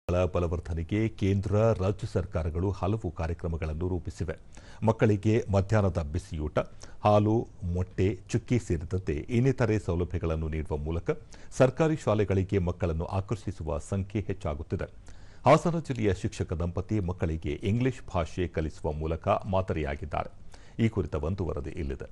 ಬಲವರ್ಧನೆಗೆ ಕೇಂದ್ರ ರಾಜ್ಯ ಸರ್ಕಾರಗಳು ಹಲವು ಕಾರ್ಯಕ್ರಮಗಳನ್ನು ರೂಪಿಸಿವೆ. ಮಕ್ಕಳಿಗೆ ಮಧ್ಯಾಹ್ನದ ಬಿಸಿಯೂಟ, ಹಾಲು, ಮೊಟ್ಟೆ, ಚುಕ್ಕಿ ಸೇರಿದಂತೆ ಇನ್ನಿತರೆ ಸೌಲಭ್ಯಗಳನ್ನು ನೀಡುವ ಮೂಲಕ ಸರ್ಕಾರಿ ಶಾಲೆಗಳಿಗೆ ಮಕ್ಕಳನ್ನು ಆಕರ್ಷಿಸುವ ಸಂಖ್ಯೆ ಹೆಚ್ಚಾಗುತ್ತಿದೆ. ಹಾಸನ ಜಿಲ್ಲೆಯ ಶಿಕ್ಷಕ ದಂಪತಿ ಮಕ್ಕಳಿಗೆ ಇಂಗ್ಲಿಷ್ ಭಾಷೆ ಕಲಿಸುವ ಮೂಲಕ ಮಾದರಿಯಾಗಿದ್ದಾರೆ. ಈ ಕುರಿತ ಒಂದು ವರದಿ ಇಲ್ಲಿದೆ.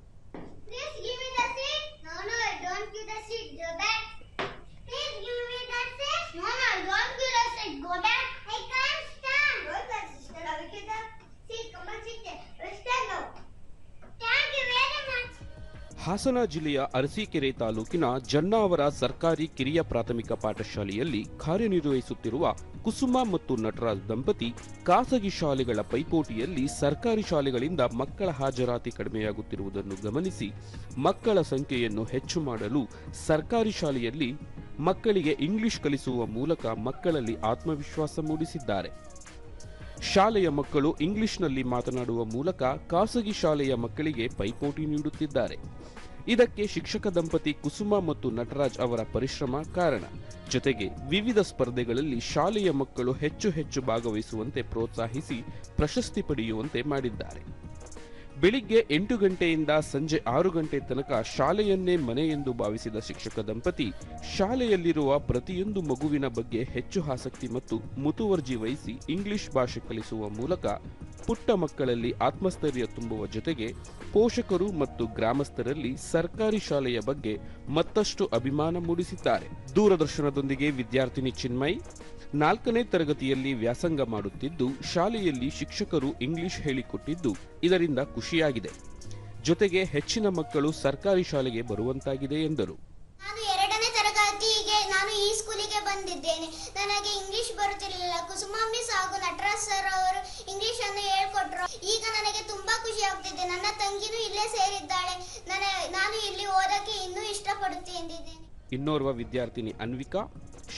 ಹಾಸನ ಜಿಲ್ಲೆಯ ಅರಸೀಕೆರೆ ತಾಲೂಕಿನ ಜನ್ನಾವರ ಸರ್ಕಾರಿ ಕಿರಿಯ ಪ್ರಾಥಮಿಕ ಪಾಠಶಾಲೆಯಲ್ಲಿ ಕಾರ್ಯನಿರ್ವಹಿಸುತ್ತಿರುವ ಕುಸುಮ ಮತ್ತು ನಟರಾಜ್ ದಂಪತಿ ಖಾಸಗಿ ಶಾಲೆಗಳ ಪೈಪೋಟಿಯಲ್ಲಿ ಸರ್ಕಾರಿ ಶಾಲೆಗಳಿಂದ ಮಕ್ಕಳ ಹಾಜರಾತಿ ಕಡಿಮೆಯಾಗುತ್ತಿರುವುದನ್ನು ಗಮನಿಸಿ ಮಕ್ಕಳ ಸಂಖ್ಯೆಯನ್ನು ಹೆಚ್ಚು ಮಾಡಲು ಸರ್ಕಾರಿ ಶಾಲೆಯಲ್ಲಿ ಮಕ್ಕಳಿಗೆ ಇಂಗ್ಲಿಷ್ ಕಲಿಸುವ ಮೂಲಕ ಮಕ್ಕಳಲ್ಲಿ ಆತ್ಮವಿಶ್ವಾಸ ಮೂಡಿಸಿದ್ದಾರೆ. ಶಾಲೆಯ ಮಕ್ಕಳು ಇಂಗ್ಲಿಷ್ನಲ್ಲಿ ಮಾತನಾಡುವ ಮೂಲಕ ಖಾಸಗಿ ಶಾಲೆಯ ಮಕ್ಕಳಿಗೆ ಪೈಪೋಟಿ ನೀಡುತ್ತಿದ್ದಾರೆ. ಇದಕ್ಕೆ ಶಿಕ್ಷಕ ದಂಪತಿ ಕುಸುಮ ಮತ್ತು ನಟರಾಜ್ ಅವರ ಪರಿಶ್ರಮ ಕಾರಣ. ಜೊತೆಗೆ ವಿವಿಧ ಸ್ಪರ್ಧೆಗಳಲ್ಲಿ ಶಾಲೆಯ ಮಕ್ಕಳು ಹೆಚ್ಚು ಭಾಗವಹಿಸುವಂತೆ ಪ್ರೋತ್ಸಾಹಿಸಿ ಪ್ರಶಸ್ತಿ ಪಡೆಯುವಂತೆ ಮಾಡಿದ್ದಾರೆ. ಬೆಳಿಗ್ಗೆ 8 ಗಂಟೆಯಿಂದ ಸಂಜೆ 6 ಗಂಟೆ ತನಕ ಶಾಲೆಯನ್ನೇ ಮನೆ ಎಂದು ಭಾವಿಸಿದ ಶಿಕ್ಷಕ ದಂಪತಿ ಶಾಲೆಯಲ್ಲಿರುವ ಪ್ರತಿಯೊಂದು ಮಗುವಿನ ಬಗ್ಗೆ ಹೆಚ್ಚು ಆಸಕ್ತಿ ಮತ್ತು ಮುತುವರ್ಜಿ ವಹಿಸಿ ಇಂಗ್ಲಿಷ್ ಭಾಷೆ ಕಲಿಸುವ ಮೂಲಕ ಪುಟ್ಟ ಮಕ್ಕಳಲ್ಲಿ ಆತ್ಮಸ್ಥೈರ್ಯ ತುಂಬುವ ಜೊತೆಗೆ ಪೋಷಕರು ಮತ್ತು ಗ್ರಾಮಸ್ಥರಲ್ಲಿ ಸರ್ಕಾರಿ ಶಾಲೆಯ ಬಗ್ಗೆ ಮತ್ತಷ್ಟು ಅಭಿಮಾನ ಮೂಡಿಸಿದ್ದಾರೆ. ದೂರದರ್ಶನದೊಂದಿಗೆ ವಿದ್ಯಾರ್ಥಿನಿ ಚಿನ್ಮಯ್ 4ನೇ ತರಗತಿಯಲ್ಲಿ ವ್ಯಾಸಂಗ ಮಾಡುತ್ತಿದ್ದು ಶಾಲೆಯಲ್ಲಿ ಶಿಕ್ಷಕರು ಇಂಗ್ಲಿಷ್ ಹೇಳಿಕೊಟ್ಟಿದ್ದು ಇದರಿಂದ ಖುಷಿಯಾಗಿದೆ. ಜೊತೆಗೆ ಹೆಚ್ಚಿನ ಮಕ್ಕಳು ಸರ್ಕಾರಿ ಶಾಲೆಗೆ ಬರುವಂತಾಗಿದೆ ಎಂದರು. ನಾನು ಈ ಸ್ಕೂಲಿಗೆ ಬಂದಿದ್ದೇನೆ. ನನಗೆ ಇಂಗ್ಲಿಷ್ ಬರುತ್ತಿರಲಿಲ್ಲ. ಕುಸುಮ ಮಿಸ್ ಹಾಗೂ ನಟರಾಜ್ ಸರ್ ಅವರು ಇಂಗ್ಲಿಷ್ ಅನ್ನು ಹೇಳ್ಕೊಟ್ರು. ಈಗ ನನಗೆ ತುಂಬಾ ಖುಷಿ ಆಗ್ತಿದೆ. ನನ್ನ ತಂಗಿನೂ ಇಲ್ಲೇ ಸೇರಿದ್ದಾಳೆ. ನಾನು ಇಲ್ಲಿ ಓದಕ್ಕೆ ಇನ್ನೂ ಇಷ್ಟಪಡುತ್ತೇನೆ. ಇನ್ನೋರ್ವ ವಿದ್ಯಾರ್ಥಿನಿ ಅನ್ವಿಕಾ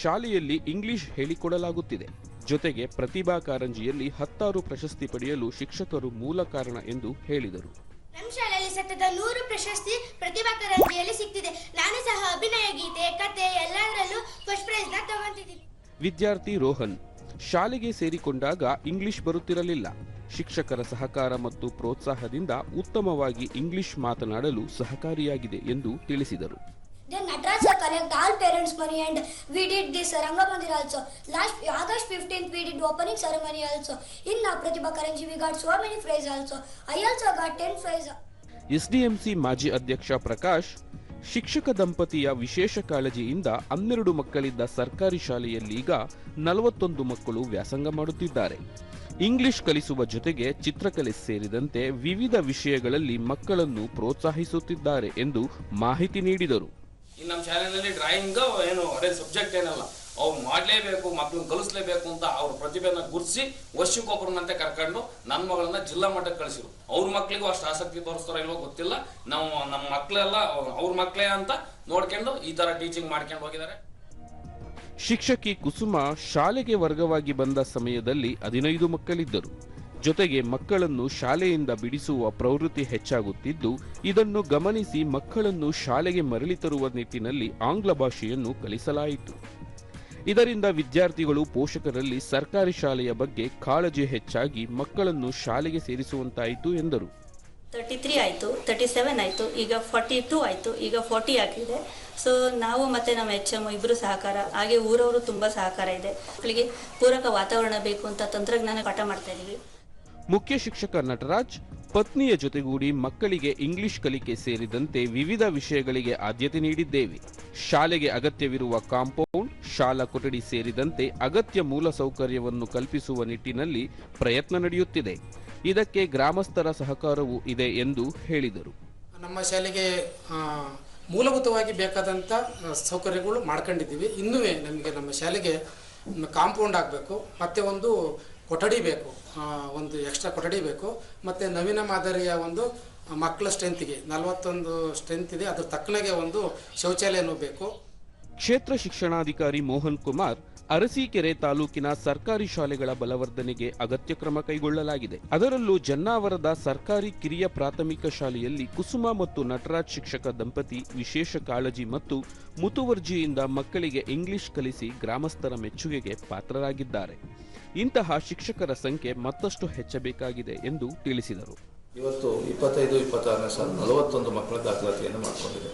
ಶಾಲೆಯಲ್ಲಿ ಇಂಗ್ಲಿಷ್ ಹೇಳಿಕೊಡಲಾಗುತ್ತಿದೆ. ಜೊತೆಗೆ ಪ್ರತಿಭಾ ಕಾರಂಜಿಯಲ್ಲಿ 10 ಪ್ರಶಸ್ತಿ ಪಡೆಯಲು ಶಿಕ್ಷಕರು ಮೂಲ ಕಾರಣ ಎಂದು ಹೇಳಿದರು. ನಮ್ಮ ಶಾಲೆಯಲ್ಲಿ ಸತತ 100 ಪ್ರಶಸ್ತಿ ಪ್ರತಿಭಾ ಕಾರಂಜಿಯಲ್ಲಿ ಸಿಕ್ತಿದೆ. ನಾನು ಸಹ ಅಭಿನಯ, ಗೀತೆ, ಕತೆ ಎಲ್ಲದರಲ್ಲೂ ಫಸ್ಟ್ ಪ್ರೈಸ್ ನ ತಗೊಂಡಿದ್ದೀನಿ. ವಿದ್ಯಾರ್ಥಿ ರೋಹನ್ ಶಾಲೆಗೆ ಸೇರಿಕೊಂಡಾಗ ಇಂಗ್ಲಿಷ್ ಬರುತ್ತಿರಲಿಲ್ಲ. ಶಿಕ್ಷಕರ ಸಹಕಾರ ಮತ್ತು ಪ್ರೋತ್ಸಾಹದಿಂದ ಉತ್ತಮವಾಗಿ ಇಂಗ್ಲಿಷ್ ಮಾತನಾಡಲು ಸಹಕಾರಿಯಾಗಿದೆ ಎಂದು ತಿಳಿಸಿದರು. Then Nataraj sir collect all parents money and we did this Rangamandir also. Last August 15th we did opening ceremony also. In Pratibha Karanji we got so many prizes also. I also got 10 prizes. SDMC ಮಾಜಿ ಅಧ್ಯಕ್ಷ ಪ್ರಕಾಶ್ ಶಿಕ್ಷಕ ದಂಪತಿಯ ವಿಶೇಷ ಕಾಳಜಿಯಿಂದ 12 ಮಕ್ಕಳಿದ್ದ ಸರ್ಕಾರಿ ಶಾಲೆಯಲ್ಲೀಗ 41 ಮಕ್ಕಳು ವ್ಯಾಸಂಗ ಮಾಡುತ್ತಿದ್ದಾರೆ. ಇಂಗ್ಲಿಷ್ ಕಲಿಸುವ ಜೊತೆಗೆ ಚಿತ್ರಕಲೆ ಸೇರಿದಂತೆ ವಿವಿಧ ವಿಷಯಗಳಲ್ಲಿ ಮಕ್ಕಳನ್ನು ಪ್ರೋತ್ಸಾಹಿಸುತ್ತಿದ್ದಾರೆ ಎಂದು ಮಾಹಿತಿ ನೀಡಿದರು. ನಮ್ಮ ಶಾಲೆಯಲ್ಲಿ ಡ್ರಾಯಿಂಗ್ ಏನು ಅದೇ ಸಬ್ಜೆಕ್ಟ್ ಏನಲ್ಲ, ಅವ್ರು ಮಾಡಲೇಬೇಕು, ಮಕ್ಕಳನ್ನ ಕಲಿಸ್ಲೇಬೇಕು ಅಂತ ಅವ್ರ ಪ್ರತಿಭೆನ ಗುರುತಿಸಿ ವರ್ಷಕ್ಕೊಬ್ಬರನ್ನಂತೆ ಕರ್ಕೊಂಡು ನನ್ನ ಮಗಳನ್ನ ಜಿಲ್ಲಾ ಮಟ್ಟಕ್ಕೆ ಕಳಿಸಿರು. ಅವ್ರ ಮಕ್ಕಳಿಗೂ ಅಷ್ಟು ಆಸಕ್ತಿ ತೋರಿಸ್ತಾರೋ ಇಲ್ವೋ ಗೊತ್ತಿಲ್ಲ. ನಮ್ಮ ಮಕ್ಕಳೆಲ್ಲ ಅವ್ರ ಮಕ್ಕಳೇ ಅಂತ ನೋಡ್ಕೊಂಡು ಈ ತರ ಟೀಚಿಂಗ್ ಮಾಡ್ಕೊಂಡು ಹೋಗಿದ್ದಾರೆ. ಶಿಕ್ಷಕಿ ಕುಸುಮ ಶಾಲೆಗೆ ವರ್ಗವಾಗಿ ಬಂದ ಸಮಯದಲ್ಲಿ 15 ಮಕ್ಕಳಿದ್ದರು. ಜೊತೆಗೆ ಮಕ್ಕಳನ್ನು ಶಾಲೆಯಿಂದ ಬಿಡಿಸುವ ಪ್ರವೃತ್ತಿ ಹೆಚ್ಚಾಗುತ್ತಿದ್ದು ಇದನ್ನು ಗಮನಿಸಿ ಮಕ್ಕಳನ್ನು ಶಾಲೆಗೆ ಮರಳಿ ತರುವ ನಿಟ್ಟಿನಲ್ಲಿ ಆಂಗ್ಲ ಭಾಷೆಯನ್ನು ಕಲಿಸಲಾಯಿತು. ಇದರಿಂದ ವಿದ್ಯಾರ್ಥಿಗಳು ಪೋಷಕರಲ್ಲಿ ಸರ್ಕಾರಿ ಶಾಲೆಯ ಬಗ್ಗೆ ಕಾಳಜಿ ಹೆಚ್ಚಾಗಿ ಮಕ್ಕಳನ್ನು ಶಾಲೆಗೆ ಸೇರಿಸುವಂತಾಯಿತು ಎಂದರು. 33 ಆಯಿತು, 37 ಆಯಿತು, ಈಗ 42 ಆಯಿತು, ಈಗ 40 ಆಗಿದೆ. ಸೊ ನಾವು ಮತ್ತೆ ನಮ್ಮ HM ಇಬ್ಬರು ಸಹಕಾರ, ಹಾಗೆ ಊರವರು ತುಂಬಾ ಸಹಕಾರ ಇದೆ. ಮಕ್ಕಳಿಗೆ ಪೂರಕ ವಾತಾವರಣ ಬೇಕು ಅಂತ ತಂತ್ರಜ್ಞಾನ ಪಾಠ ಮಾಡ್ತಾ ಇದ್ದೀವಿ. ಮುಖ್ಯ ಶಿಕ್ಷಕ ನಟರಾಜ್ ಪತ್ನಿಯ ಜೊತೆಗೂಡಿ ಮಕ್ಕಳಿಗೆ ಇಂಗ್ಲಿಷ್ ಕಲಿಕೆ ಸೇರಿದಂತೆ ವಿವಿಧ ವಿಷಯಗಳಿಗೆ ಆದ್ಯತೆ ನೀಡಿದ್ದೇವೆ. ಶಾಲೆಗೆ ಅಗತ್ಯವಿರುವ ಕಾಂಪೌಂಡ್, ಶಾಲಾ ಕೊಠಡಿ ಸೇರಿದಂತೆ ಅಗತ್ಯ ಮೂಲ ಸೌಕರ್ಯವನ್ನು ಕಲ್ಪಿಸುವ ನಿಟ್ಟಿನಲ್ಲಿ ಪ್ರಯತ್ನ ನಡೆಯುತ್ತಿದೆ. ಇದಕ್ಕೆ ಗ್ರಾಮಸ್ಥರ ಸಹಕಾರವೂ ಇದೆ ಎಂದು ಹೇಳಿದರು. ನಮ್ಮ ಶಾಲೆಗೆ ಮೂಲಭೂತವಾಗಿ ಬೇಕಾದಂಥ ಸೌಕರ್ಯಗಳು ಮಾಡ್ಕೊಂಡಿದ್ದೀವಿ. ಇನ್ನೂ ನಮಗೆ ನಮ್ಮ ಶಾಲೆಗೆ ಕಾಂಪೌಂಡ್ ಆಗಬೇಕು, ಮತ್ತೆ ಒಂದು ಕೊಠಡಿ ಬೇಕು, ಒಂದು ಎಕ್ಸ್ಟ್ರಾ ಕೊಠಡಿ ಬೇಕು, ಮತ್ತು ನವೀನ ಮಾದರಿಯ ಒಂದು ಮಕ್ಕಳ ಸ್ಟ್ರೆಂತ್ಗೆ 41 ಸ್ಟ್ರೆಂತ್ ಇದೆ, ಅದ್ರ ತಕ್ಕನಾಗೆ ಒಂದು ಶೌಚಾಲಯನೂ ಬೇಕು. ಕ್ಷೇತ್ರ ಶಿಕ್ಷಣಾಧಿಕಾರಿ ಮೋಹನ್ ಕುಮಾರ್ ಅರಸೀಕೆರೆ ತಾಲೂಕಿನ ಸರ್ಕಾರಿ ಶಾಲೆಗಳ ಬಲವರ್ಧನೆಗೆ ಅಗತ್ಯ ಕ್ರಮ ಕೈಗೊಳ್ಳಲಾಗಿದೆ. ಅದರಲ್ಲೂ ಜನ್ನಾವರದ ಸರ್ಕಾರಿ ಕಿರಿಯ ಪ್ರಾಥಮಿಕ ಶಾಲೆಯಲ್ಲಿ ಕುಸುಮ ಮತ್ತು ನಟರಾಜ್ ಶಿಕ್ಷಕ ದಂಪತಿ ವಿಶೇಷ ಕಾಳಜಿ ಮತ್ತು ಮುತುವರ್ಜಿಯಿಂದ ಮಕ್ಕಳಿಗೆ ಇಂಗ್ಲಿಷ್ ಕಲಿಸಿ ಗ್ರಾಮಸ್ಥರ ಮೆಚ್ಚುಗೆಗೆ ಪಾತ್ರರಾಗಿದ್ದಾರೆ. ಇಂತಹ ಶಿಕ್ಷಕರ ಸಂಖ್ಯೆ ಮತ್ತಷ್ಟು ಹೆಚ್ಚಬೇಕಾಗಿದೆ ಎಂದು ತಿಳಿಸಿದರು. ಇವತ್ತು 25-26ನೇ ಸಾಲ 41 ಮಕ್ಕಳ ದಾಖಲಾತಿಯನ್ನು ಮಾಡಿಕೊಂಡಿದೆ.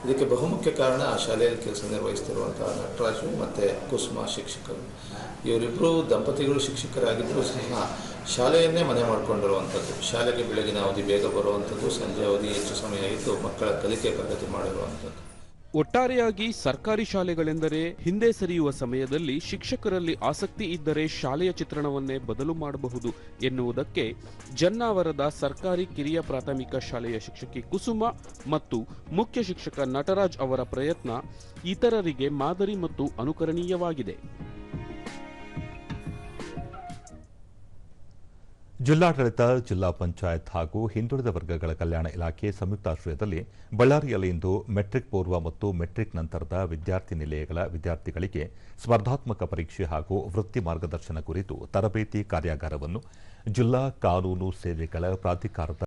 ಇದಕ್ಕೆ ಬಹುಮುಖ್ಯ ಕಾರಣ ಆ ಶಾಲೆಯಲ್ಲಿ ಕೆಲಸ ನಿರ್ವಹಿಸ್ತಿರುವಂತಹ ನಟರಾಜು ಮತ್ತು ಕುಸುಮ ಶಿಕ್ಷಕರು. ಇವರಿಬ್ಬರು ದಂಪತಿಗಳು ಶಿಕ್ಷಕರಾಗಿದ್ದರೂ ಸಹ ಶಾಲೆಯನ್ನೇ ಮನೆ ಮಾಡಿಕೊಂಡಿರುವಂಥದ್ದು. ಶಾಲೆಗೆ ಬೆಳಗಿನ ಅವಧಿ ಬೇಗ ಬರುವಂಥದ್ದು, ಸಂಜೆ ಅವಧಿ ಹೆಚ್ಚು ಸಮಯ ಇದ್ದು ಮಕ್ಕಳ ಕಲಿಕೆ ಪ್ರಗತಿ ಮಾಡಿರುವಂಥದ್ದು. ಒಟ್ಟಾರೆಯಾಗಿ ಸರ್ಕಾರಿ ಶಾಲೆಗಳೆಂದರೆ ಹಿಂದೆ ಸರಿಯುವ ಸಮಯದಲ್ಲಿ ಶಿಕ್ಷಕರಲ್ಲಿ ಆಸಕ್ತಿ ಇದ್ದರೆ ಶಾಲೆಯ ಚಿತ್ರಣವನ್ನೇ ಬದಲು ಮಾಡಬಹುದು ಎನ್ನುವುದಕ್ಕೆ ಜನ್ನಾವರದ ಸರ್ಕಾರಿ ಕಿರಿಯ ಪ್ರಾಥಮಿಕ ಶಾಲೆಯ ಶಿಕ್ಷಕಿ ಕುಸುಮ ಮತ್ತು ಮುಖ್ಯ ಶಿಕ್ಷಕ ನಟರಾಜ್ ಅವರ ಪ್ರಯತ್ನ ಇತರರಿಗೆ ಮಾದರಿ ಮತ್ತು ಅನುಕರಣೀಯವಾಗಿದೆ. ಜಿಲ್ಲಾಡಳಿತ, ಜಿಲ್ಲಾ ಪಂಚಾಯತ್ ಹಾಗೂ ಹಿಂದುಳಿದ ವರ್ಗಗಳ ಕಲ್ಯಾಣ ಇಲಾಖೆ ಸಂಯುಕ್ತಾಶ್ರಯದಲ್ಲಿ ಬಳ್ಳಾರಿಯಲ್ಲಿ ಇಂದು ಮೆಟ್ರಿಕ್ ಪೂರ್ವ ಮತ್ತು ಮೆಟ್ರಿಕ್ ನಂತರದ ವಿದ್ಯಾರ್ಥಿ ನಿಲಯಗಳ ವಿದ್ಯಾರ್ಥಿಗಳಿಗೆ ಸ್ಪರ್ಧಾತ್ಮಕ ಪರೀಕ್ಷೆ ಹಾಗೂ ವೃತ್ತಿ ಮಾರ್ಗದರ್ಶನ ಕುರಿತು ತರಬೇತಿ ಕಾರ್ಯಾಗಾರವನ್ನು ಜಿಲ್ಲಾ ಕಾನೂನು ಸೇವೆಗಳ ಪ್ರಾಧಿಕಾರದ